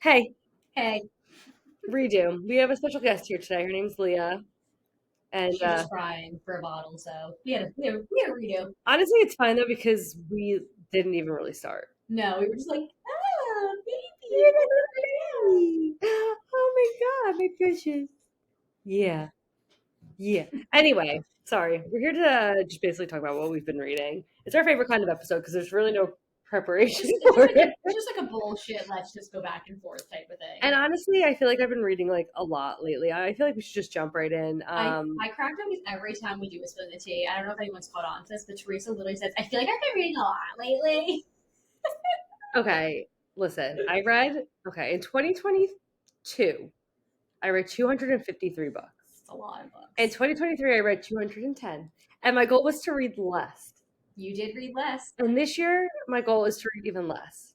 Hey, Hey, redo. We have a special guest here today. Her name's Leah. And she was crying for a bottle, so we had a redo. honestly, it's fine though because we didn't even really start. No, we were just like, You're baby, the what's right now? baby. Oh my God, my precious. Yeah, yeah. Anyway, sorry. We're here to just basically talk about what we've been reading. It's our favorite kind of episode because there's really no preparation for it. It's just like a bullshit. Let's just go back and forth type of thing. And honestly, I feel like I've been reading like a lot lately. I feel like we should just jump right in. I crack up every time we do a spill the tea. I don't know if anyone's caught on to this, but Teresa literally says, "I feel like I've been reading a lot lately." Okay, listen, in 2022, I read 253 books. It's a lot of books. In 2023, I read 210. And my goal was to read less. You did read less. And this year, my goal is to read even less.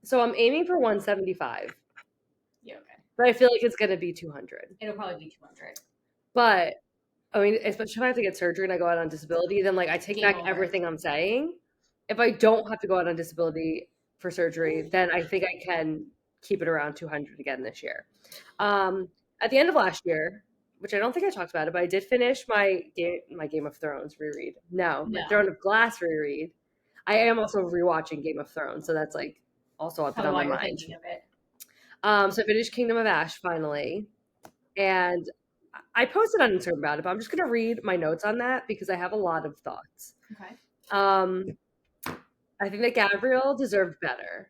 So I'm aiming for 175. Yeah, okay. But I feel like it's going to be 200. It'll probably be 200. But, I mean, especially if I have to get surgery and I go out on disability, then, like, I take back everything I'm saying. If I don't have to go out on disability for surgery, then I think I can keep it around 200 again this year. At the end of last year, which I don't think I talked about it, but I did finish my Game of Thrones reread. No, my Throne of Glass reread. I am also rewatching Game of Thrones, so that's like also up on my mind. Thinking of it. So I finished Kingdom of Ash finally, and I posted on Instagram about it, but I'm just gonna read my notes on that because I have a lot of thoughts. Okay. I think that Gabriel deserved better.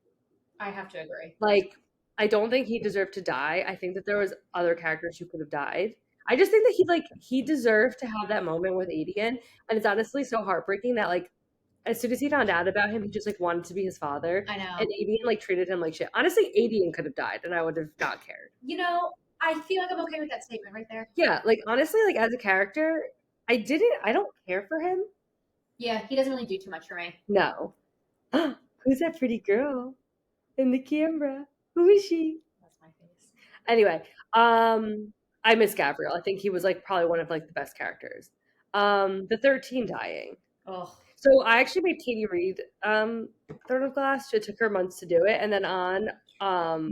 I have to agree. Like, I don't think he deserved to die. I think that there was other characters who could have died. I just think that he deserved to have that moment with Adian, and it's honestly so heartbreaking that like as soon as he found out about him, he just like wanted to be his father. I know. And Adian like treated him like shit. Honestly, Adian could have died, and I would have not cared. You know, I feel like I'm okay with that statement right there. Yeah, like honestly, like as a character, I don't care for him. Yeah, he doesn't really do too much for me. No. Who's that pretty girl in the camera? Who is she? That's my face. Anyway, I miss Gabriel. I think he was like probably one of like the best characters. The 13 dying. Oh. So I actually made Katie read Throne of Glass. It took her months to do it, and then on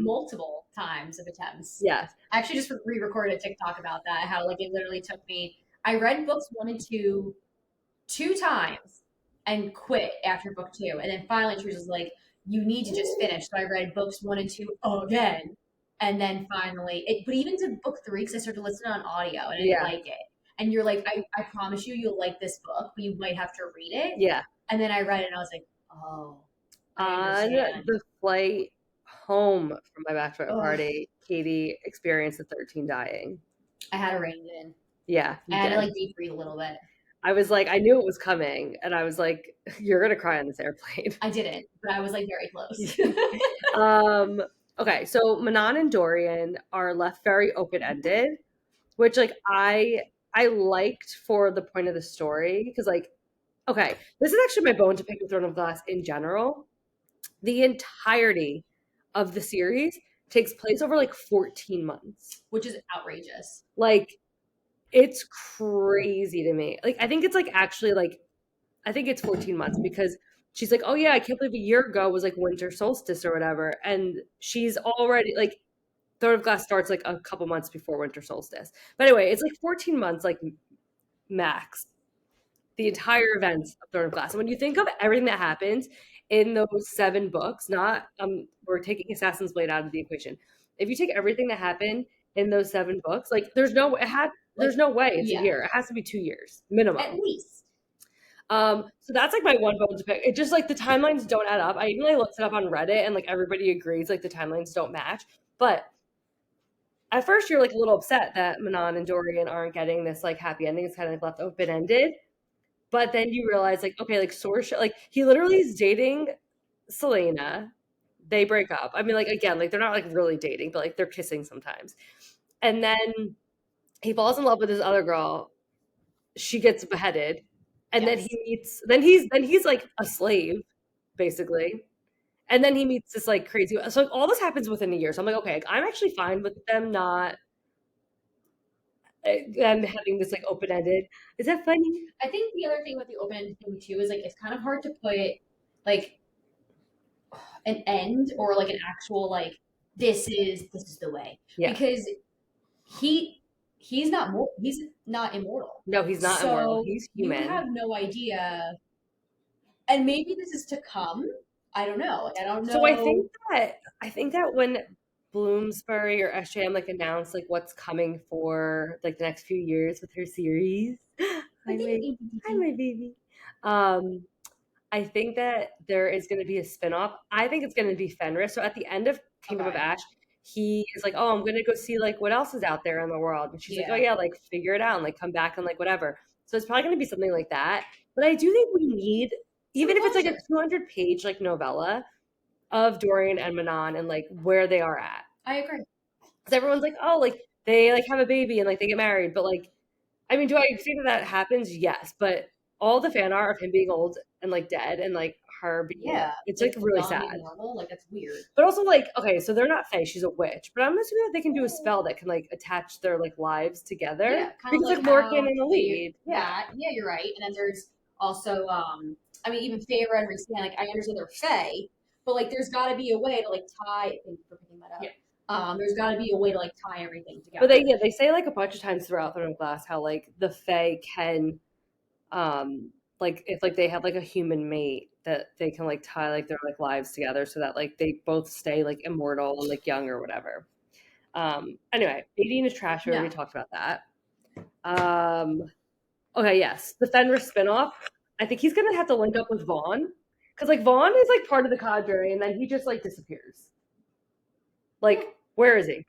multiple times of attempts. Yes. I actually just re-recorded a TikTok about that. How like it literally took me. I read books 1 and 2 2 times and quit after book 2, and then finally she was just like, "You need to just finish." So I read books 1 and 2 again, and then finally, but even to book 3 because I started to listen on audio and I didn't like it. And you're like, I promise you'll like this book, but you might have to read it. Yeah. And then I read it and I was like, oh. On the flight home from my bachelorette party, Katie experienced the 13 dying. I had to rein it in. Yeah. I had to like deep breathe a little bit. I was like, I knew it was coming, and I was like, you're gonna cry on this airplane. I didn't, but I was like very close. Okay, so Manon and Dorian are left very open-ended, which like I liked for the point of the story because like, okay, this is actually my bone to pick with Throne of Glass in general. The entirety of the series takes place over like 14 months, which is outrageous. Like, it's crazy to me. Like, I think it's like actually like, I think it's 14 months because she's like, oh yeah, I can't believe a year ago was like winter solstice or whatever. And she's already like, Throne of Glass starts like a couple months before winter solstice. But anyway, it's like 14 months, like max, the entire events of Throne of Glass. And when you think of everything that happens in those 7 books, not, we're taking Assassin's Blade out of the equation. If you take everything that happened in those 7 books, like there's no way it's a year. It has to be 2 years minimum. At least. So that's like my one bone to pick. It just like the timelines don't add up. I even like looked it up on Reddit and like everybody agrees like the timelines don't match. But at first you're like a little upset that Manon and Dorian aren't getting this like happy ending. It's kind of like left open-ended. But then you realize like, okay, like Sorsha, like he literally is dating Selena. They break up. I mean, like again, like they're not like really dating, but like they're kissing sometimes. And then he falls in love with this other girl. She gets beheaded. And then he meets, then he's like a slave, basically. And then he meets this like crazy, so like, all this happens within a year. So I'm like, okay, like, I'm actually fine with them having this like open-ended. Is that funny? I think the other thing with the open-ended thing too is like, it's kind of hard to put like an end or like an actual like this is the way. Yeah. Because he's not immortal. No, he's not immortal. He's You human. have no idea, and maybe this is to come. I don't know. Like, I don't know. So I think that when Bloomsbury or SJM like announced like what's coming for like the next few years with her series. Hi my baby. I think that there is going to be a spinoff. I think it's going to be Fenris. So at the end of Kingdom of Ash, he is like, "Oh, I'm going to go see like what else is out there in the world." And she's like, "Oh yeah, like figure it out and like come back and like whatever." So it's probably going to be something like that. But I do think we need, even if it's like a 200-page like novella of Dorian and Manon and like where they are at. I agree. Because everyone's like, "Oh, like they like have a baby and like they get married," but like, I mean, do I think that happens? Yes, but all the fan art of him being old and like dead and like her being it's like really sad. Normal, like that's weird. But also like, okay, so they're not fae, she's a witch, but I'm assuming that they can do a spell that can like attach their like lives together. Yeah, because like Lorcan and the lead. Yeah, you're right. And then there's also I mean even Feyre and Rhysand, like I understand they're fae, but like there's got to be a way to like tie. Thank you for picking that up. Yeah. There's got to be a way to like tie everything together. But they say like a bunch of times throughout the Glass how like the fae can like if like they have like a human mate that they can like tie like their like lives together so that like they both stay like immortal and like young or whatever. Anyway, Nadine is trash. We already talked about that. Okay, yes, the Fenris spinoff. I think he's gonna have to link up with Vaughn because like Vaughn is like part of the cadre and then he just like disappears. Like, where is he?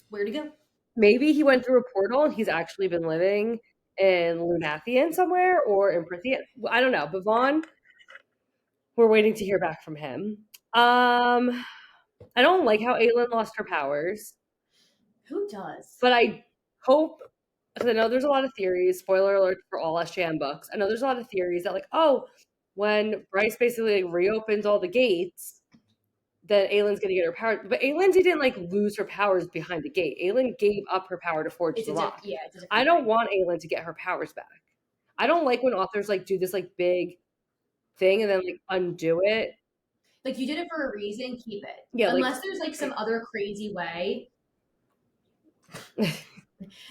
Where'd he go? Maybe he went through a portal and he's actually been living in Lunathian somewhere or in Prithian. I don't know. But Vaughn, we're waiting to hear back from him. I don't like how Aelin lost her powers. Who does? But I hope, because I know there's a lot of theories, spoiler alert for all SJM books, I know there's a lot of theories that like, oh, when Bryce basically like, reopens all the gates, then Aelin's going to get her power. But Aelin didn't like lose her powers behind the gate. Aelin gave up her power to forge the lock. I don't want Aelin to get her powers back. I don't like when authors like do this like big thing and then like undo it. Like you did it for a reason, keep it. Yeah, unless like, there's like some other crazy way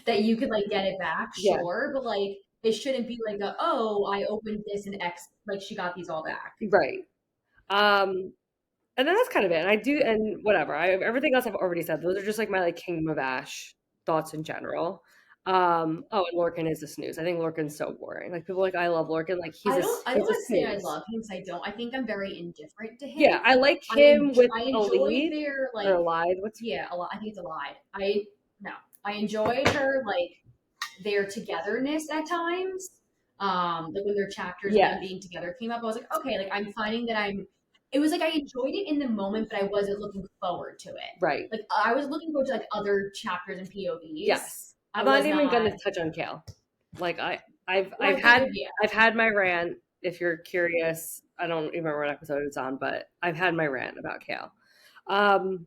that you could like get it back, sure. But like it shouldn't be like I opened this and X like she got these all back. Right. And then that's kind of it. And I do, and whatever. Everything else I've already said. Those are just like my like Kingdom of Ash thoughts in general. And Lorcan is a snooze. I think Lorcan's so boring. Like people are like I love Lorcan. Like he's I don't want to say I love him because I don't. I think I'm very indifferent to him. Yeah, I like him with I enjoy their like Allied. I think it's Allied. I enjoyed her like their togetherness at times. Like when their chapters of them being together came up, I was like, okay, like I'm finding that it was like I enjoyed it in the moment, but I wasn't looking forward to it. Right. Like I was looking forward to like other chapters and POVs. Yes. I'm not even gonna touch on Kale. Like I've had my rant. If you're curious, I don't remember what episode it's on, but I've had my rant about Kale. So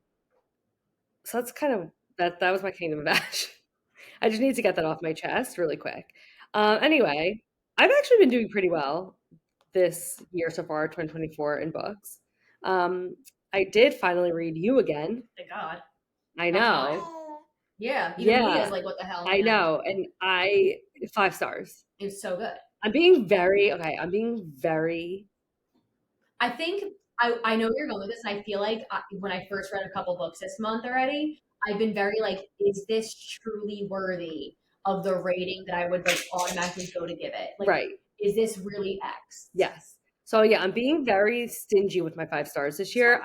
that's kind of that was my Kingdom of Ash. I just need to get that off my chest really quick. Anyway, I've actually been doing pretty well this year so far, 2024, in books. I did finally read You Again. Thank God. I know. Yeah. Even Leah's like, what the hell? Man? I know. And 5 stars. It was so good. I'm being very I think I know where you're going with this, and I feel like when I first read a couple books this month already, I've been very like, is this truly worthy of the rating that I would like automatically go to give it? Like, right. Is this really X? Yes. So yeah, I'm being very stingy with my 5 stars this year.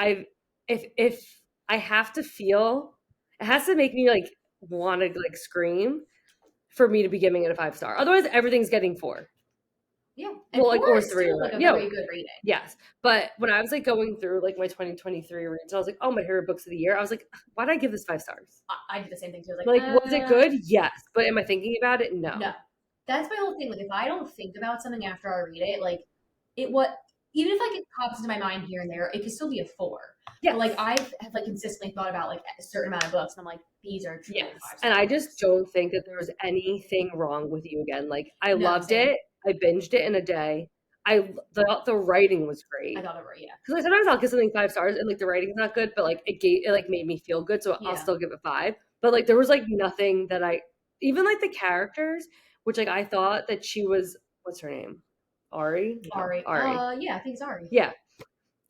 If I have to feel, it has to make me like want to like scream for me to be giving it a 5 star. Otherwise, everything's getting 4. Yeah. And well, like or 3 like a very good rating. Yes. But when I was like going through like my 2023 reads, I was like, oh, my favorite books of the year. I was like, why did I give this 5 stars? I did the same thing too. Like was it good? Yes. But am I thinking about it? No. That's my whole thing. Like if I don't think about something after I read it, like even if like it pops into my mind here and there, it could still be a 4. Yeah. But like I have like consistently thought about like a certain amount of books, and I'm like, these are truly 5 stars. And I just don't think that there was anything wrong with You Again. Like I loved it. I binged it in a day. the writing was great. I thought it were, yeah. Because like sometimes I'll give something 5 stars and like the writing's not good, but like it like made me feel good, so I'll still give it 5. But like there was like nothing that even like the characters, which like I thought that she was, what's her name? Ari? No, Ari. Ari. Yeah, I think it's Ari. Yeah.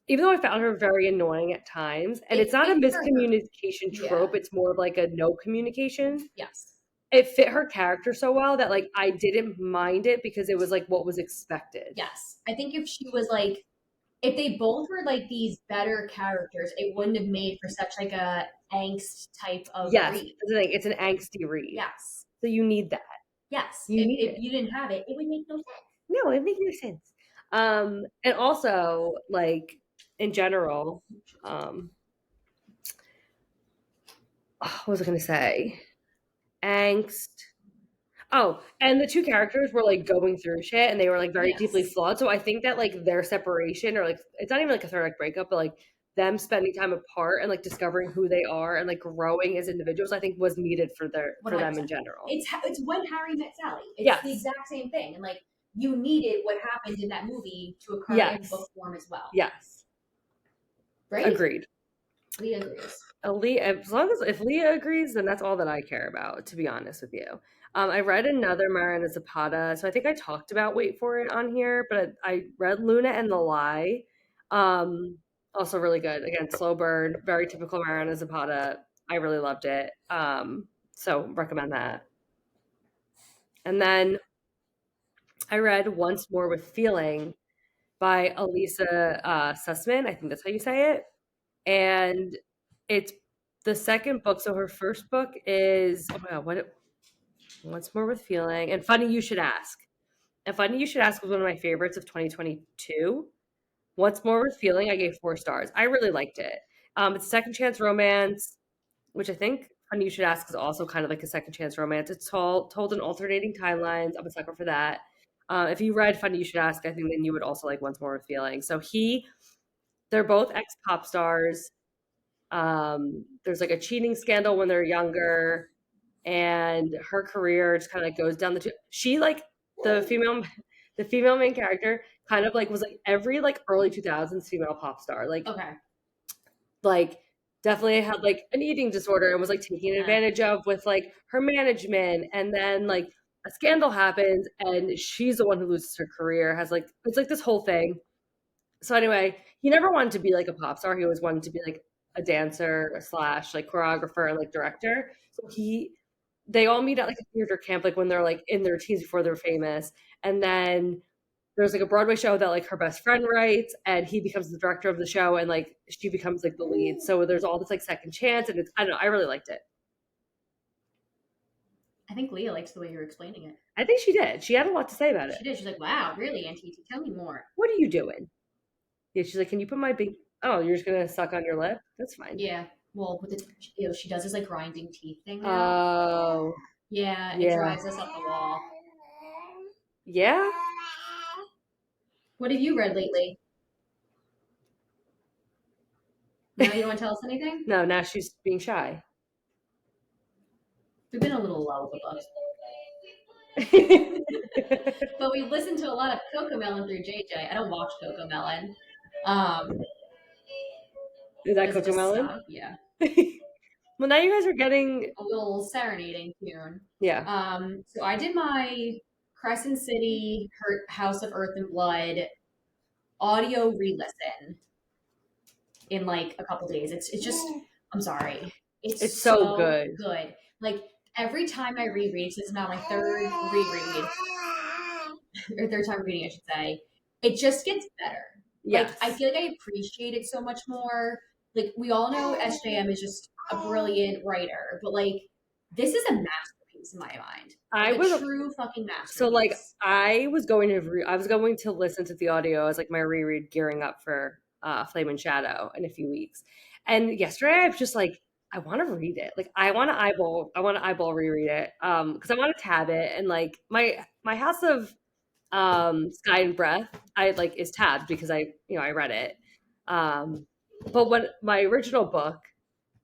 Even though I found her very annoying at times, and it's not a miscommunication trope, it's more of like a no communication. Yes. It fit her character so well that like I didn't mind it because it was like what was expected. Yes. I think if she was like, if they both were like these better characters, it wouldn't have made for such like a angst type of read. That's the thing. It's an angsty read. Yes. So you need that. Yes. If you didn't have it, it would make no sense. No, it makes no sense. And also like in general, what was I gonna say? Angst. Oh, and the two characters were like going through shit and they were like very deeply flawed. So I think that like their separation, or like it's not even like a third act breakup, but like them spending time apart and like discovering who they are and like growing as individuals, I think was needed for them in general. It's when Harry met Sally. It's the exact same thing. And like you needed what happened in that movie to occur in book form as well. Yes. Right? Agreed. Leah agrees. If Leah agrees, then that's all that I care about, to be honest with you. I read another Mariana Zapata, so I think I talked about Wait For It on here, but I read Luna and the Lie. Also really good. Again, slow burn, very typical Mariana Zapata. I really loved it. So recommend that. And then I read Once More with Feeling by Elisa Sussman. I think that's how you say it. And it's the second book. So her first book is, oh my God, Once More with Feeling, and Funny You Should Ask. And Funny You Should Ask was one of my favorites of 2022. Once More with Feeling, I gave 4 stars. I really liked it. It's a second chance romance, which I think Funny You Should Ask is also kind of like a second chance romance. It's told in alternating timelines. I'm a sucker for that. If you read Funny You Should Ask, I think then you would also like Once More with Feeling. So they're both ex-pop stars. There's like a cheating scandal when they're younger, and her career just kind of goes down she like the female main character kind of like was like every like early 2000s female pop star, like like definitely had like an eating disorder and was like taken advantage of with like her management, and then like a scandal happens and she's the one who loses her career, has like, it's like this whole thing. So anyway, he never wanted to be like a pop star. He always wanted to be like a dancer / like choreographer and like director. So they all meet at like a theater camp, like when they're like in their teens before they're famous. And then there's like a Broadway show that like her best friend writes, and he becomes the director of the show, and like she becomes like the lead. So there's all this like second chance, and I don't know, I really liked it. I think Leah likes the way you're explaining it. I think she did. She had a lot to say about it. She did. She's like, wow, really, Auntie? Tell me more. What are you doing? Yeah, she's like, can you put my big... Oh, you're just gonna suck on your lip? That's fine. Yeah. Well, with she does this like grinding teeth thing now. Oh. Yeah, it drives us up the wall. Yeah? What have you read lately? Now you don't want to tell us anything? No, now she's being shy. We've been a little low with the books. But we've listened to a lot of Cocomelon through JJ. I don't watch Cocomelon. Is that Cocomelon? Yeah. Well, now you guys are getting a little serenading tune. Yeah. So I did my Crescent City House of Earth and Blood audio re-listen in like a couple days. It's just, I'm sorry. It's so good. Like every time I reread, so this is now my third reread, or third time reading, I should say, it just gets better. Yes. Like I feel like I appreciate it so much more. Like we all know SJM is just a brilliant writer, but like this is a masterpiece in my mind. Like, a true fucking masterpiece. So like I was going to listen to the audio as like my reread, gearing up for Flame and Shadow in a few weeks. And yesterday I was just like, I want to read it. Like I want to eyeball reread it. Because I want to tab it, and like my House of Sky and Breath is tabbed because I read it. But when my original book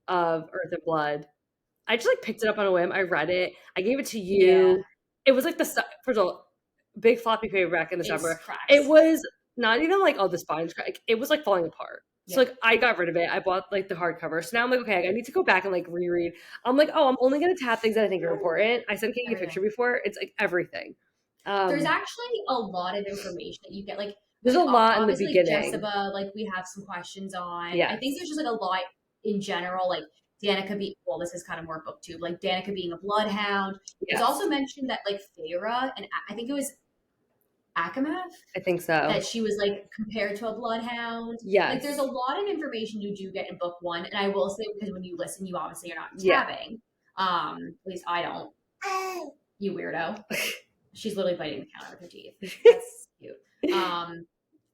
of Earth and Blood, I just like picked it up on a whim. I read it. I gave it to you. Yeah. It was like first of all, big floppy paperback in the summer. cracks. It was not even like, oh, the spine's cracked. It was like falling apart. So Yeah. like I got rid of it. I bought like the hardcover. So now I'm like, okay, I need to go back and like reread. I'm like, oh, I'm only gonna tap things that I think are important. I sent Katie a picture before. It's like everything. There's actually a lot of information that you get. Like there's a lot in the obviously beginning. Jessica, like we have some questions on. Yes. I think there's just like a lot in general. Like Danica being, well, this is kind of more booktube. Like Danica being a bloodhound. Yes. It's also mentioned that like Feyre, and I think it was ENDGAME, I think so. that she was like compared to a bloodhound. Yes. Like there's a lot of information you do get in book one, and I will say, because when you listen, you obviously are not tabbing. At least I don't. You weirdo. She's literally biting the counter with her teeth. That's cute.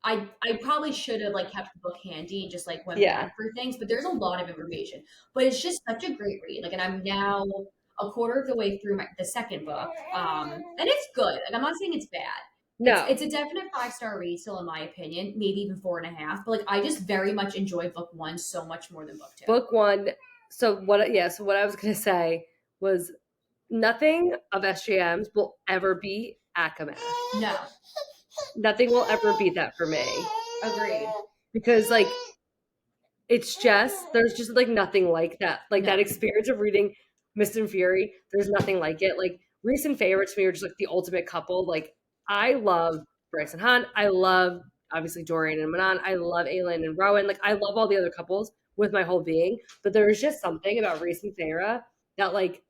I probably should have like kept the book handy and just like went back for things, but there's a lot of information. But it's just such a great read. Like, and I'm now a quarter of the way through the second book, and it's good. Like, I'm not saying it's bad. No, it's a definite 5-star read still, in my opinion. Maybe even 4.5. But like, I just very much enjoy book one so much more than book two. Book one. So what I was gonna say was, nothing of SJM's will ever be ENDGAME. No. Nothing will ever beat that for me. Agreed. Because like, it's just, there's just like nothing like that. Like that experience of reading Mist and Fury, there's nothing like it. Like Reese and Feyre to me are just like the ultimate couple. Like I love Bryce and Hunt. I love obviously Dorian and Manon. I love Aelin and Rowan. Like I love all the other couples with my whole being. But there's just something about Reese and Feyre that like,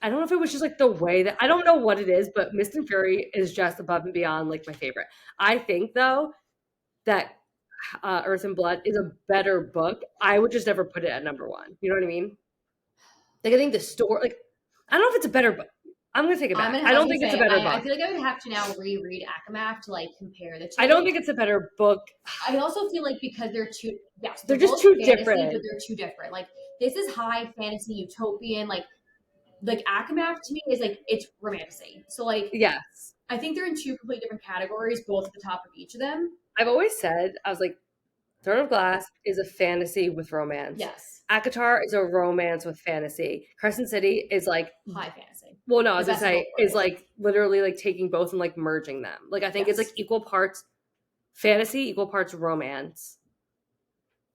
I don't know if it was just like the way that, I don't know what it is, but Mist and Fury is just above and beyond like my favorite. I think though that Earth and Blood is a better book. I would just never put it at number one. You know what I mean? Like I think the story, like I don't know if it's a better book. I'm gonna take it back. I don't think it's a better book. I feel like I would have to now reread ENDGAME to like compare the two. I don't think it's a better book. I also feel like because they're two, they're just too fantasy, different. But they're too different. Like this is high fantasy utopian. Like ENDGAME to me is like, it's romantasy. So like, yes, I think they're in two completely different categories, both at the top of each of them. I've always said, I was like, Throne of Glass is a fantasy with romance. Yes. ACOTAR is a romance with fantasy. Crescent City is like high fantasy. Well, no, I was gonna say is like literally like taking both and like merging them. Like I think it's like equal parts fantasy, equal parts romance,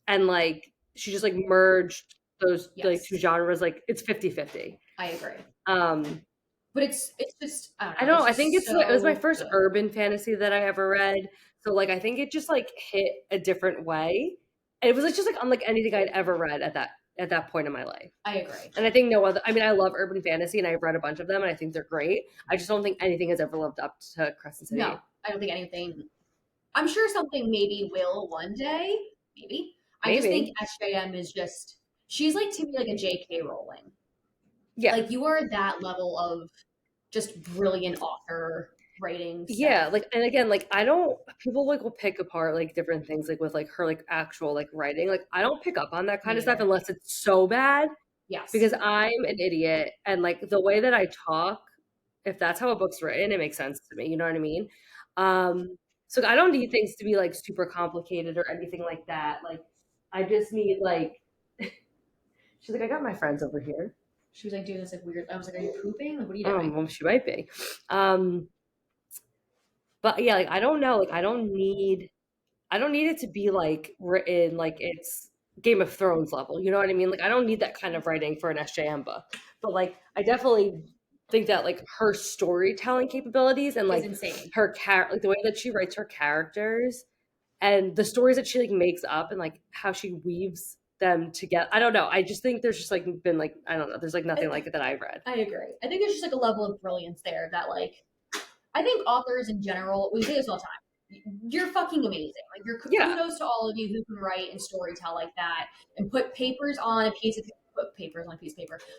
and like she just like merged those like two genres. Like it's 50-50. I agree. But it's just I don't know. I don't know. I think it was my first urban fantasy that I ever read. So like I think it just like hit a different way. And it was like, just like unlike anything I'd ever read at that point in my life. I agree. And I think no other, I mean, I love urban fantasy and I've read a bunch of them and I think they're great. I just don't think anything has ever lived up to Crescent City. No, I don't think anything. I'm sure something maybe will one day. Maybe. I just think SJM is just, she's like to me like a J.K. Rowling. Yeah. Like you are that level of just brilliant author writing stuff. Yeah, like, and again, like I don't, people like will pick apart like different things like with like her like actual like writing. Like I don't pick up on that kind of stuff unless it's so bad. Yes. Because I'm an idiot and like the way that I talk, if that's how a book's written, it makes sense to me. You know what I mean? So I don't need things to be like super complicated or anything like that. Like I just need like she's like, I got my friends over here. She was like doing this like weird. I was like, are you pooping? Like, what are you doing? Well, she might be. But yeah, like I don't know. Like I don't need it to be like written like it's Game of Thrones level. You know what I mean? Like I don't need that kind of writing for an SJM book. But like I definitely think that like her storytelling capabilities and like her like the way that she writes her characters and the stories that she like makes up and like how she weaves them together. I don't know. I just think there's just like been like, I don't know. There's like nothing like it that I've read. I agree. I think there's just like a level of brilliance there that like, I think authors in general, we say this all the time. You're fucking amazing. Like you're kudos to all of you who can write and storytell like that and put papers on a piece of paper,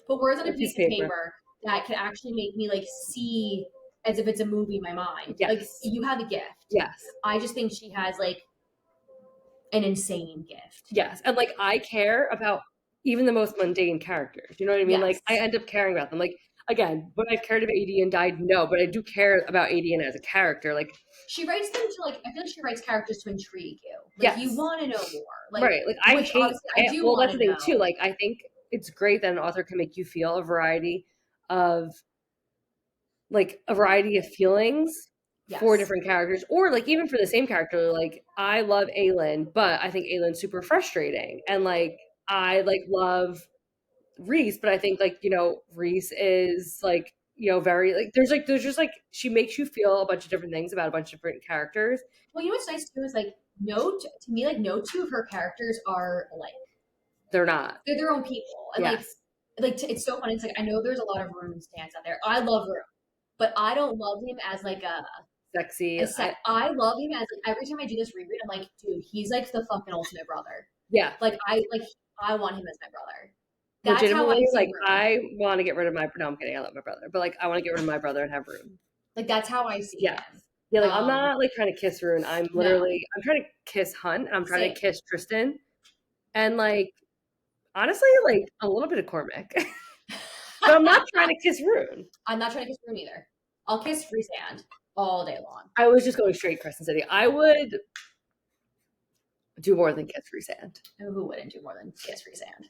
put words on a piece of paper that can actually make me like see as if it's a movie in my mind. Yes. Like you have a gift. Yes. I just think she has like an insane gift. Yes. And like I care about even the most mundane characters. You know what I mean? Yes. Like I end up caring about them. Like again, would I've cared about Adian died? No, but I do care about Adian as a character. Like she writes them to like I feel like she writes characters to intrigue you. Like you want to know more. Like, right. Like I hate well that's the thing too. Like I think it's great that an author can make you feel a variety of feelings 4 different characters, or like even for the same character, like I love Aelin, but I think Aelin's super frustrating, and like I like love Reese, but I think like Reese is like very like there's just like she makes you feel a bunch of different things about a bunch of different characters. Well, you know what's nice too is like to me, like no two of her characters are alike. They're not. They're their own people, and Yes. it's so funny. It's like I know there's a lot of Rune stands out there. I love Rune, but I don't love him as like Sexy. I love him as like every time I do this reread, I'm like, dude, he's like the fucking ultimate brother. Yeah. Like I want him as my brother. That's legitimately like Rune. I want to get rid of my. No, I'm kidding. I love my brother, but like I want to get rid of my brother and have Rune. Like that's how I see him. Yeah, like I'm not like trying to kiss Rune. I'm literally I'm trying to kiss Hunt. And I'm trying to kiss Tristan, and like honestly, like a little bit of Cormac. But I'm not trying to kiss Rune. I'm not trying to kiss Rune either. I'll kiss Freesand all day long. I was just going straight Crescent City. I would do more than kiss Freesand. Who wouldn't do more than kiss Freesand?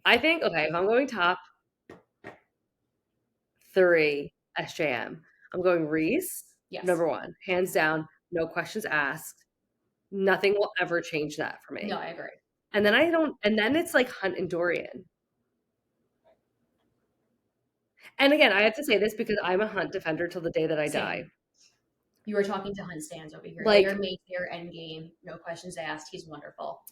I think, okay, if I'm going top 3 SJM, I'm going Reese, number 1. Hands down, no questions asked. Nothing will ever change that for me. No, I agree. And then then it's like Hunt and Dorian. And again, I have to say this because I'm a Hunt defender till the day that I die. You were talking to Hunt stands over here. Like, they're made their endgame, no questions asked. He's wonderful.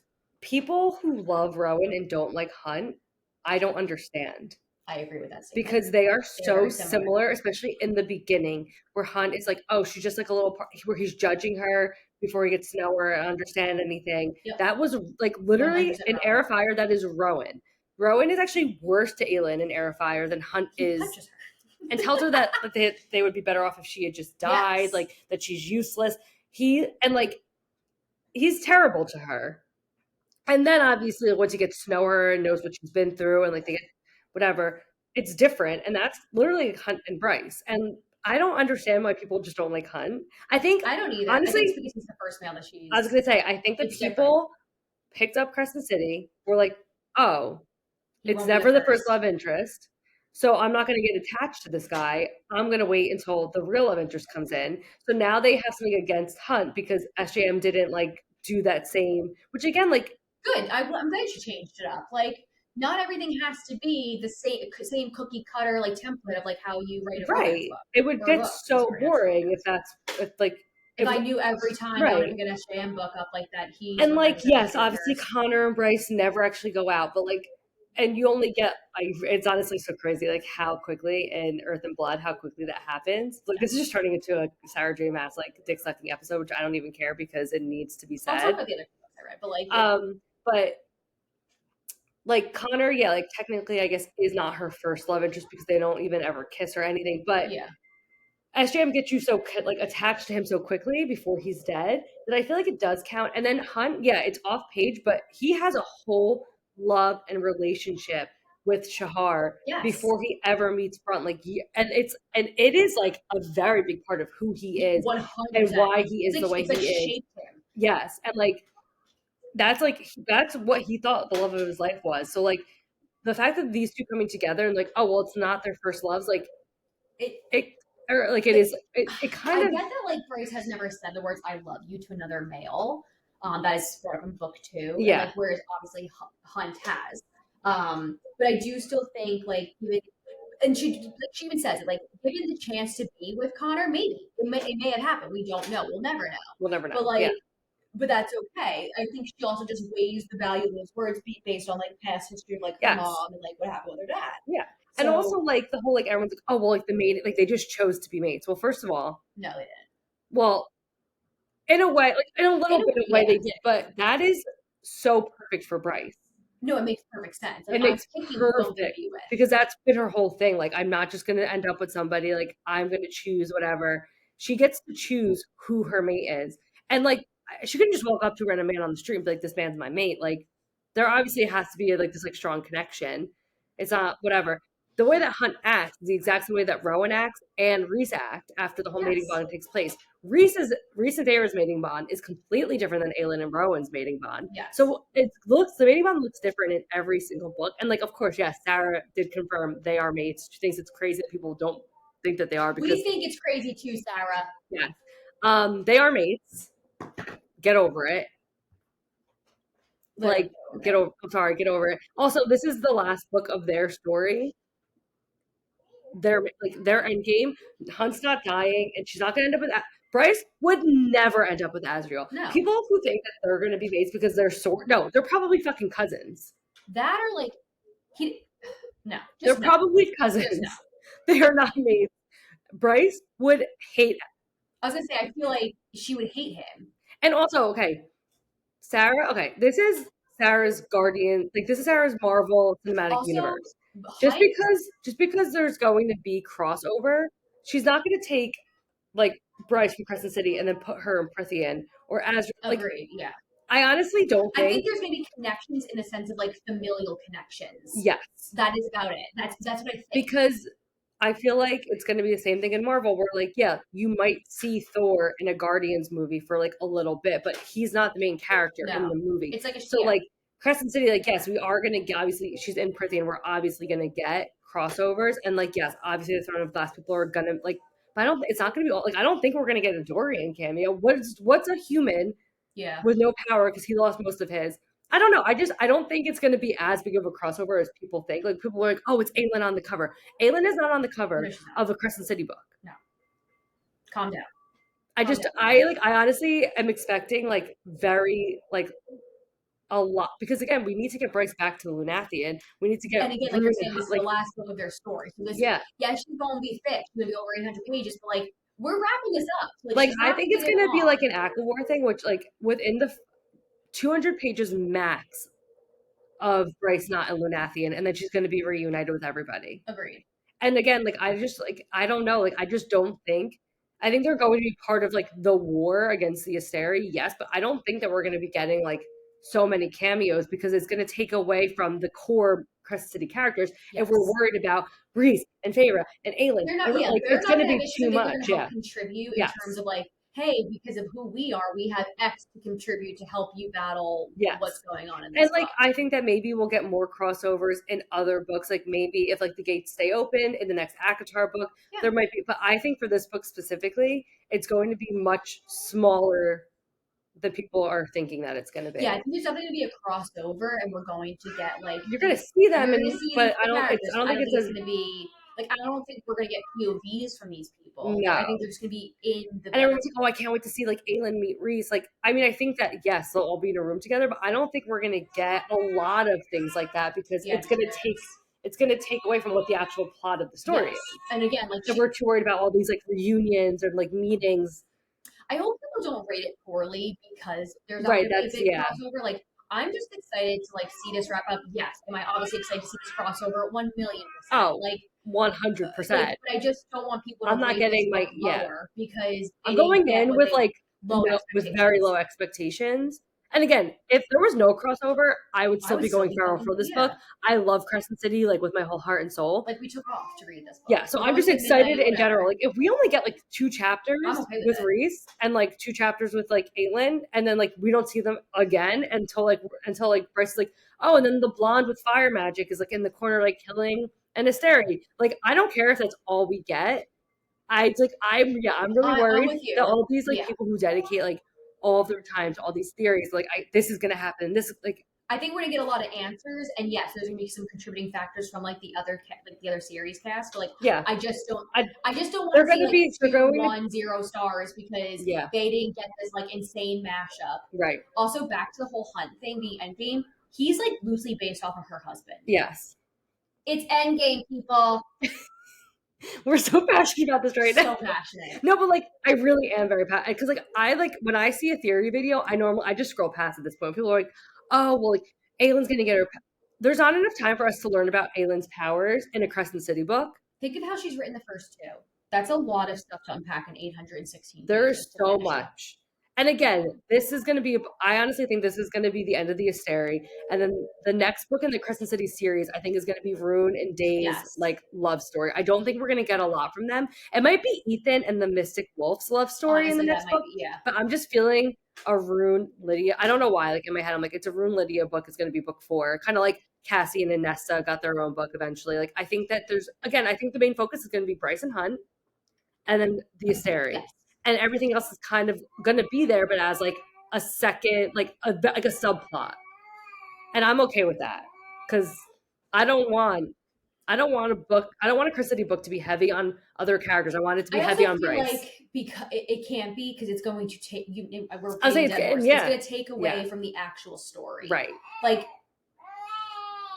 People who love Rowan and don't like Hunt, I don't understand. I agree with that statement. Because they are so similar, especially in the beginning, where Hunt is like, oh, she's just like a little part, where he's judging her before he gets to know her and understand anything. Yep. That was like literally in Air of Fire, that is Rowan. Rowan is actually worse to Aelin in Air of Fire than Hunt is. And tells her that they would be better off if she had just died, like that she's useless. He's terrible to her. And then obviously once you get to know her and knows what she's been through and like they get whatever, it's different. And that's literally Hunt and Bryce. And I don't understand why people just don't like Hunt. I don't either. Honestly, I think it's because he's the first male that she's. I was gonna say, I think that people picked up Crescent City, were like, oh, it's never the first love interest. So I'm not going to get attached to this guy. I'm going to wait until the real love interest comes in. So now they have something against Hunt because SJM didn't like do that same, which again, like. Good. I'm glad she changed it up. Like, not everything has to be the same cookie cutter like template of like how you write a right. Book. It would get so boring if I knew every time I would get a SJM book up like that. And like, yes, obviously Connor and Bryce never actually go out, but like. And you only get, it's honestly so crazy, like how quickly in Earth and Blood, how quickly that happens. Like this is just turning into a Sarah J. Maas, like dick sucking episode, which I don't even care because it needs to be said. I'll talk about the other books I read, but like, but like Connor, yeah, like technically I guess is not her first love interest because they don't even ever kiss or anything. But yeah, SJM gets you so like attached to him so quickly before he's dead that I feel like it does count. And then Hunt, yeah, it's off page, but he has a whole love and relationship with Shahar before he ever meets Brunt. Like, and it is like a very big part of who he is 100%. And why he is the way he is. Shaped him. Yes, and like that's what he thought the love of his life was. So like the fact that these two coming together and like, oh well, it's not their first loves. Like it kind of. I get that like Bryce has never said the words "I love you" to another male. That is from book 2. Yeah. And, like, whereas obviously Hunt has. But I do still think like and she even says it, like given the chance to be with Connor, maybe it may have happened. We don't know. We'll never know. But like, but that's okay. I think she also just weighs the value of those words based on like past history of like her mom and like what happened with her dad. Yeah. So, and also like the whole like everyone's like, oh well, like the mate, like they just chose to be mates. Well, first of all, no, they didn't. Well. In a way, like in a little bit of way they did, but that is so perfect for Bryce. No, it makes perfect sense. It makes perfect because that's been her whole thing. Like, I'm not just going to end up with somebody. Like, I'm going to choose whatever. She gets to choose who her mate is, and like she couldn't just walk up to a random man on the street and be like, "This man's my mate." Like, there obviously has to be like this like strong connection. It's not whatever. The way that Hunt acts is the exact same way that Rowan acts and Reese act after the whole mating bond takes place. Reese and Daenerys' mating bond is completely different than Aelin and Rowan's mating bond. Yes. So the mating bond looks different in every single book. And like, of course, yes, Sarah did confirm they are mates. She thinks it's crazy that people don't think that they are because we think it's crazy too, Sarah. yes, they are mates. Get over it. Literally, Like, get over. I'm sorry, get over it. Also, this is the last book of their story. Their endgame. Hunt's not dying, and she's not going to end up with. Bryce would never end up with Azriel. No. People who think that they're going to be mates because they're no, they're probably fucking cousins. That or like no, they're probably cousins. No. They are not mates. Bryce would hate. I was gonna say, I feel like she would hate him. And also, okay, Sarah. Okay, this is Sarah's Guardian. Like, this is Sarah's Marvel Cinematic Also, Universe. Just because there's going to be crossover, she's not going to take like Bryce from Crescent City and then put her in Prithian or as like. Agreed. Yeah. I honestly don't think. I think there's maybe connections in the sense of like familial connections. Yes. That is about it. That's what I think. Because I feel like it's going to be the same thing in Marvel where like, yeah, you might see Thor in a Guardians movie for like a little bit, but he's not the main character in the movie. It's like like Crescent City, like, yes, we are going to get, obviously she's in Prithian, we're obviously going to get crossovers, and like, yes, obviously the Throne of Glass people are going to like, but it's not going to be all, like, I don't think we're going to get a Dorian cameo. What's a human with no power because he lost most of his? I don't know. I don't think it's going to be as big of a crossover as people think. Like, people are like, oh, it's Aelin on the cover. Aelin is not on the cover of a Crescent City book. No. Calm down. I honestly am expecting like very like a lot, because again, we need to get Bryce back to the Lunathian. We need to get, and again, like you're saying, this is the last book of their story. So this, yeah, she's going to be thick. She's going to be over 800 pages, but like, we're wrapping this up. Like I think it's going to be like an Aquavor thing, which like within the 200 pages max of Bryce not a Lunathian, and then she's going to be reunited with everybody. Agreed. And again, like, I don't know, like, I just don't think. I think they're going to be part of like the war against the Asteri, yes, but I don't think that we're going to be getting like so many cameos because it's going to take away from the core Crescent City characters if we're worried about Rhys and Feyre and Aelin. It's going to be too much. Yeah, contribute in terms of like, hey, because of who we are, we have X to contribute to help you battle what's going on in this book. I think that maybe we'll get more crossovers in other books. Like maybe if like the gates stay open in the next ACOTAR book, there might be. But I think for this book specifically, it's going to be much smaller than people are thinking that it's going to be. Yeah, I think there's definitely going to be a crossover, and we're going to get like you're going to see them, but I don't think it's going to be. Like, I don't think we're going to get POVs from these people. No. I think they're just going to be in the... And everyone's like, oh, I can't wait to see, like, Aelin meet Rhys. Like, I mean, I think that, yes, they'll all be in a room together, but I don't think we're going to get a lot of things like that because it's going to take away from what the actual plot of the story is. And again, like... So we're too worried about all these, like, reunions or, like, meetings. I hope people don't rate it poorly because there's not going to be a big crossover. Like, I'm just excited to, like, see this wrap up. Yes, am I obviously excited to see this crossover? 1,000,000%. Oh, like... 100%. But I just don't want people to I'm not getting my because I'm going in with like with very low expectations. And again, if there was no crossover, I would still be going feral for this book. I love Crescent City like with my whole heart and soul. Like we took off to read this book. Yeah, so I'm just excited in general. Like if we only get like 2 chapters with Rhys and like 2 chapters with like Aelin, and then like we don't see them again until Bryce is like, oh, and then the blonde with fire magic is like in the corner like killing an Asteri. Like I don't care if that's all we get. I'm really worried that all these like people who dedicate like all of their time to all these theories, like this is gonna happen. This like I think we're gonna get a lot of answers, and yes, there's gonna be some contributing factors from like the other series cast. But like I just don't want to see like 2-1-0 stars because they didn't get this like insane mashup. Right. Also, back to the whole Hunt thing, the Endgame. He's like loosely based off of her husband. Yes. It's Endgame, people. We're so passionate about this right now. So passionate. No, but like I really am very passionate because like I like when I see a theory video, I just scroll past at this point. People are like, oh well, like Aelin's gonna get her. There's not enough time for us to learn about Aelin's powers in a Crescent City book. Think of how she's written the first 2. That's a lot of stuff to unpack in 816. There's so much. And again, this is going to be, I honestly think this is going to be the end of the Asteri. And then the next book in the Crescent City series, I think is going to be Rune and Day's like love story. I don't think we're going to get a lot from them. It might be Ethan and the Mystic Wolf's love story in the next book. But I'm just feeling a Rune Lydia. I don't know why, like in my head, I'm like, it's a Rune Lydia book. It's going to be book 4. Kind of like Cassie and Nesta got their own book eventually. Like, I think that I think the main focus is going to be Bryce and Hunt. and then the Asteri. Yes. And everything else is kind of gonna be there, but as like a second, like a subplot. And I'm okay with that because I don't want I don't want a Chris City book to be heavy on other characters. I want it to be I heavy also on feel Bryce. like because it can't be because it's going to take you. We're I'll say it's going to take away from the actual story. Right. Like,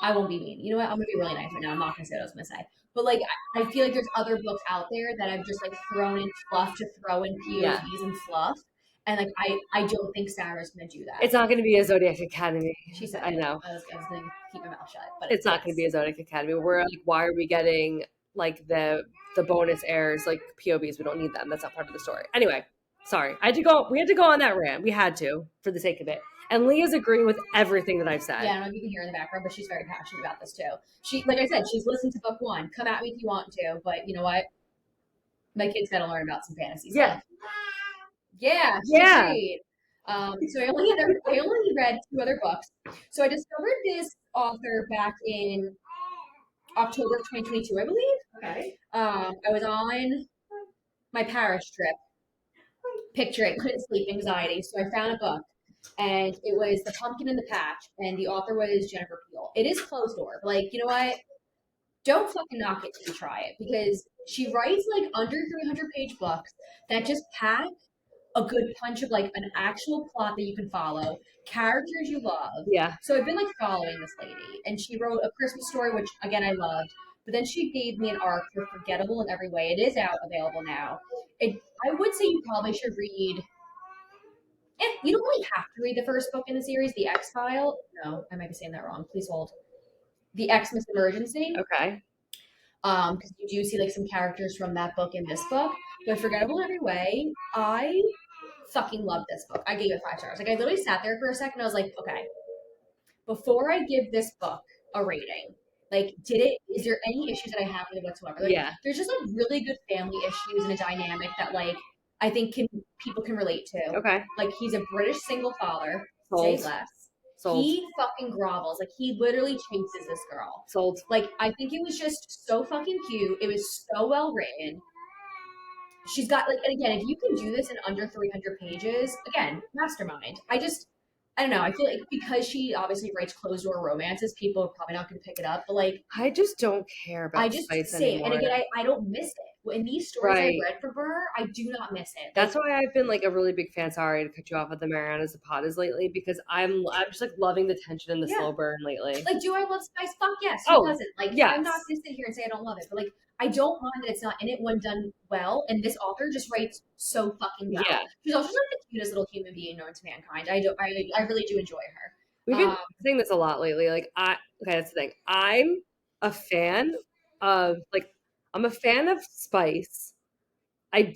I won't be mean. You know what? I'm gonna be really nice right now. I'm not gonna say what I was gonna say. But like, I feel like there's other books out there that I've just like thrown in fluff to throw in POVs and fluff. And like, I don't think Sarah's gonna do that. It's not going to be a Zodiac Academy. She said, I know. I was going to keep my mouth shut. But It's not going to be a Zodiac Academy. We're like, why are we getting like the bonus heirs, like POVs? We don't need them. That's not part of the story. Anyway, sorry. We had to go on that rant. We had to, for the sake of it. And Leah's agreeing with everything that I've said. Yeah, I don't know if you can hear in the background, but she's very passionate about this too. She, like I said, she's listened to book 1. Come at me if you want to, but you know what? My kid's got to learn about some fantasy stuff. Yeah. Agreed. So I only read 2 other books. So I discovered this author back in October of 2022, I believe. Okay. I was on my Paris trip. Picture it, couldn't sleep, anxiety. So I found a book, and it was The Pumpkin in the Patch, and the author was Jennifer Peel. It is closed door, but like, you know what? Don't fucking knock it till you try it, because she writes like under 300-page books that just pack a good punch of like an actual plot that you can follow, characters you love. Yeah. So I've been like following this lady, and she wrote A Christmas Story, which again I loved. But then she gave me an arc for Forgettable in Every Way. It is out available now. I would say you probably should read. You don't really have to read the first book in the series, The X File. No, I might be saying that wrong. Please hold. The Xmas Emergency. Okay. Because you do see like some characters from that book in this book. But Forgettable in Every Way, I fucking love this book. I gave it 5 stars. Like, I literally sat there for a second. I was like, okay, before I give this book a rating, like, is there any issues that I have with it whatsoever? Like, there's just like really good family issues and a dynamic that like I think people can relate to. Okay. Like, he's a British single father. Sold. Say less. Sold. He fucking grovels. Like, he literally chases this girl. Sold. Like, I think it was just so fucking cute. It was so well written. She's got like, and again, if you can do this in under 300 pages, again, mastermind. I don't know. I feel like because she obviously writes closed door romances, people are probably not going to pick it up. But like, I just don't care about spice anymore. And again, I don't miss it. In these stories I read from her, I do not miss it. That's why I've been like a really big fan. Sorry to cut you off with the Mariana Zapatas lately, because I'm just like loving the tension and the slow burn lately. Like, do I love spice? Fuck yes. Who doesn't? Like, yes. I'm not going to sit here and say I don't love it, but like, I don't mind that it's not in it when done well. And this author just writes so fucking well. Yeah. She's also just like the cutest little human being known to mankind. I really do enjoy her. We've been saying this a lot lately. Like, that's the thing. I'm a fan of spice. I'm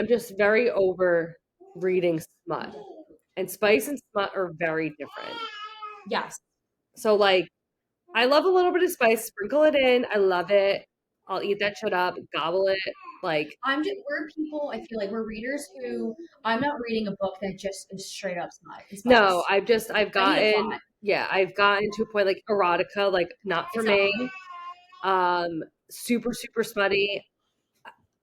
just very over reading smut. And spice and smut are very different. Yes. So like, I love a little bit of spice, sprinkle it in. I love it. I'll eat that shit up, gobble it. Like, we're people, I feel like we're readers who, I'm not reading a book that just is straight up smut. No, I've gotten to a point like erotica, like not for me. Super, super smutty.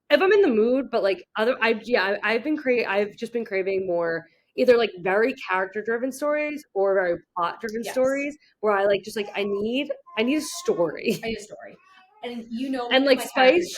If I'm in the mood, but like I've just been craving more either like very character driven stories or very plot driven stories where I like just like I need a story. I need a story. And you know, and like spice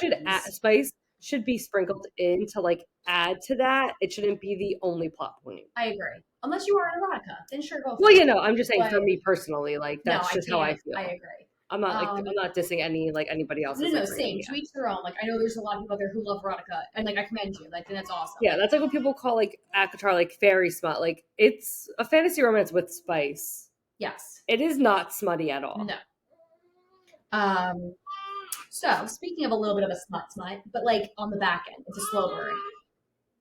should be sprinkled in to like add to that. It shouldn't be the only plot point. I agree. Unless you are an erotica, then sure go. Well, I'm just saying for me personally, like that's just how I feel. I agree. I'm not dissing anybody else. No, same. To each their own. Like, I know there's a lot of people out there who love erotica, and like I commend you. Like, that's awesome. Yeah, that's like what people call like ACOTAR, like fairy smut. Like, it's a fantasy romance with spice. Yes, it is not smutty at all. No. So speaking of a little bit of a smut, but like on the back end, it's a slow burn.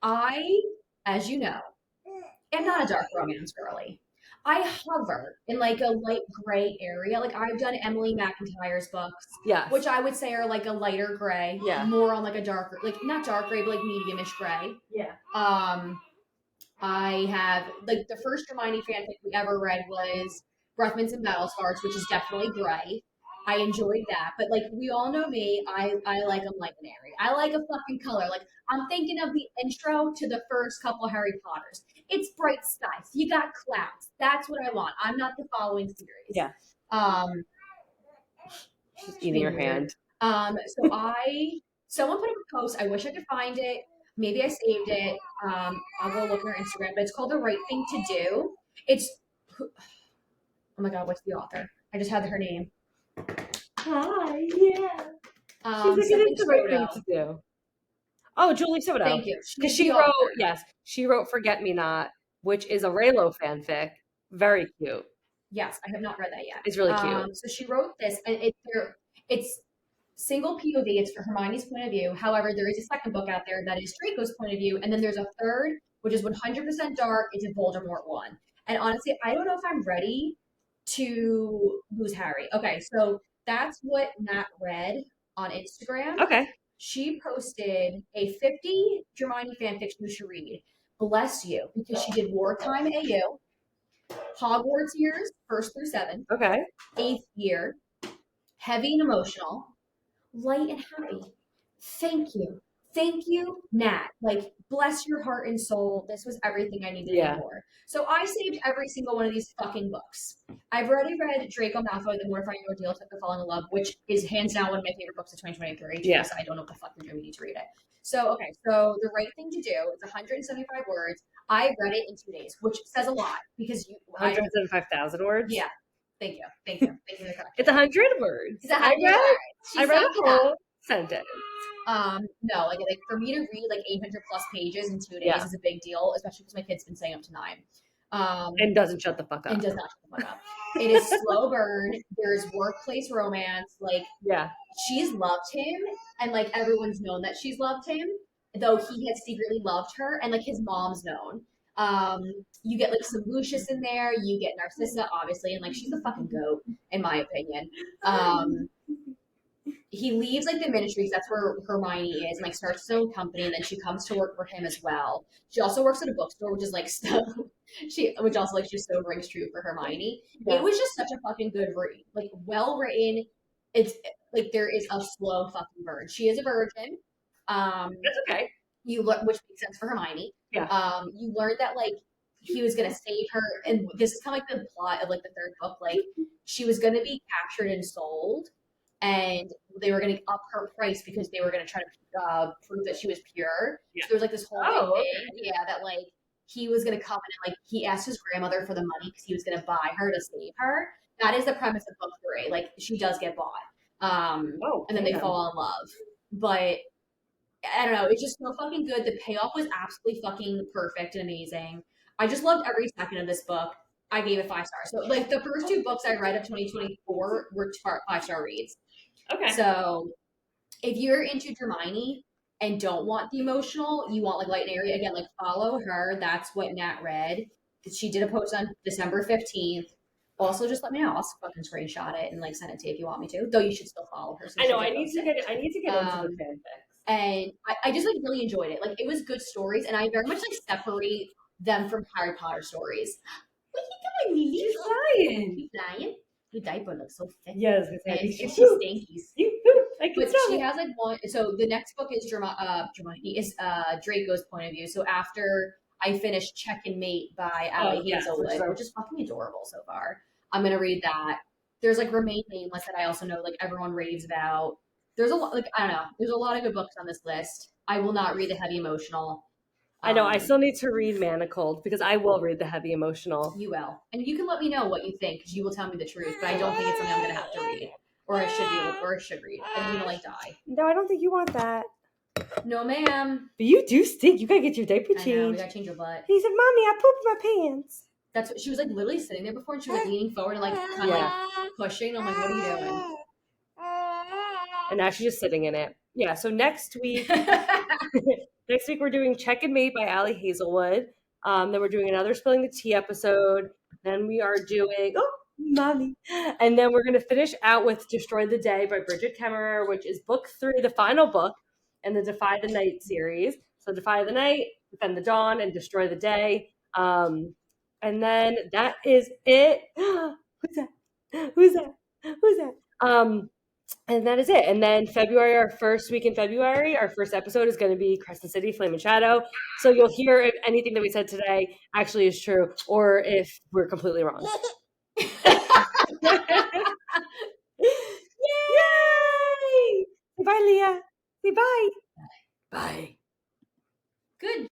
I, as you know, am not a dark romance girly. I hover in like a light gray area. Like, I've done Emily McIntyre's books, which I would say are like a lighter gray, more on like a darker, like not dark gray, but like medium-ish gray. Yeah. I have like the first Hermione fanfic we ever read was Breathmints and Battle Scars, which is definitely gray. I enjoyed that. But like we all know me, I like them like an airy. I like a fucking color. Like I'm thinking of the intro to the first couple Harry Potters. It's bright skies. You got clouds. That's what I want. I'm not the following series. Yeah. Um, She's eating her hand. so someone put up a post. I wish I could find it. Maybe I saved it. I'll go look on her Instagram, but it's called The Right Thing to Do. It's, oh my God, what's the author? I just had her name. Hi, yeah. She's like, it is the right thing to do. Oh, Julie Soto. Thank you. Because she wrote Forget Me Not, which is a Raylo fanfic. Very cute. Yes, I have not read that yet. It's really cute. So she wrote this, and it's single POV. It's for Hermione's point of view. However, there is a second book out there that is Draco's point of view, and then there's a third, which is 100% dark. It's a Voldemort one. And honestly, I don't know if I'm ready to lose Harry. Okay, so that's what Nat read on Instagram. Okay. She posted a 50 Hermione fanfiction you should read. Bless you, because she did Wartime AU, Hogwarts years, 1st through 7th. Okay. 8th year, heavy and emotional, light and happy. Thank you. Thank you, Nat. Like, bless your heart and soul. This was everything I needed and more. So I saved every single one of these fucking books. I've already read Draco Malfoy, The Mortifying Ordeal of Falling in Love, which is hands down one of my favorite books of 2023. Yes, I don't know what the fuck you're doing. We need to read it. So, okay. So The Right Thing to Do, it's 175 words. I read it in 2 days, which says a lot because 175,000 words? Yeah. Thank you. Thank you. Thank you. It's 100 words. It's 100 words. I read a whole sentence. No, like for me to read like 800 plus pages in 2 days is a big deal, especially because my kid's been staying up to 9. And doesn't shut the fuck up. And does not shut the fuck up. It is slow burn. There's workplace romance. Like, she's loved him, and like everyone's known that she's loved him, though he has secretly loved her, and like his mom's known. You get like some Lucius in there. You get Narcissa, obviously, and like she's the fucking goat, in my opinion. He leaves like the ministries, that's where Hermione is, and like starts his own company, and then she comes to work for him as well. She also works at a bookstore, which is like which also like just so rings true for Hermione. It was just such a fucking good read, like well written. It's like there is a slow fucking burn. She is a virgin. That's okay. Which makes sense for Hermione. Yeah. You learned that like he was gonna save her, and this is kind of like the plot of like the third book. Like she was gonna be captured and sold, and they were going to up her price because they were going to try to prove that she was pure. Yeah. So there was like this whole thing, that like he was going to come in and like he asked his grandmother for the money because he was going to buy her to save her. That is the premise of book 3. Like she does get bought, and then they fall in love. But I don't know, it's just so fucking good. The payoff was absolutely fucking perfect and amazing. I just loved every second of this book. I gave it 5 stars. So like the first 2 books I read of 2024 were 5-star reads. Okay. So if you're into Hermione and don't want the emotional, you want like light and airy, again, like follow her. That's what Nat read. She did a post on December 15th. Also, just let me know. I'll fucking screenshot it and like send it to you if you want me to. Though you should still follow her. So I know. I need to get into the fanfics. And I just like really enjoyed it. Like it was good stories, and I very much like separate them from Harry Potter stories. What are you doing, Lily? She's lying. You lying? Your diaper looks so thick. Yes, and she stinkies. But she has like one. So the next book is Draco's point of view. So after I finished Check and Mate by Ali Hazelwood, which is fucking adorable so far, I'm gonna read that. There's like Remain Nameless that I also know like everyone raves about. There's a lot, like I don't know. There's a lot of good books on this list. I will not read the heavy emotional. I know. I still need to read Manacled because I will read the heavy emotional. You will. And you can let me know what you think because you will tell me the truth. But I don't think it's something I'm going to have to read. Or I should read. I'm going to like die. No, I don't think you want that. No, ma'am. But you do stink. You got to get your diaper changed. I know. We got to change your butt. He said, Mommy, I pooped my pants. That's what she was like literally sitting there before and she was like leaning forward and like kind of like pushing. I'm like, what are you doing? And now she's just sitting in it. Yeah, so next week we're doing Check and Mate by Ali Hazelwood. Then we're doing another Spilling the Tea episode. Then we are doing Mommy. And then we're gonna finish out with Destroy the Day by Bridget Kemmerer, which is book 3, the final book in the Defy the Night series. So Defy the Night, Defend the Dawn, and Destroy the Day. And then that is it. Who's that? And that is it. And then February, our first week in February, our first episode is going to be Crescent City, Flame and Shadow. So you'll hear if anything that we said today actually is true, or if we're completely wrong. Yay! Say bye, Leah. Say bye. Bye. Good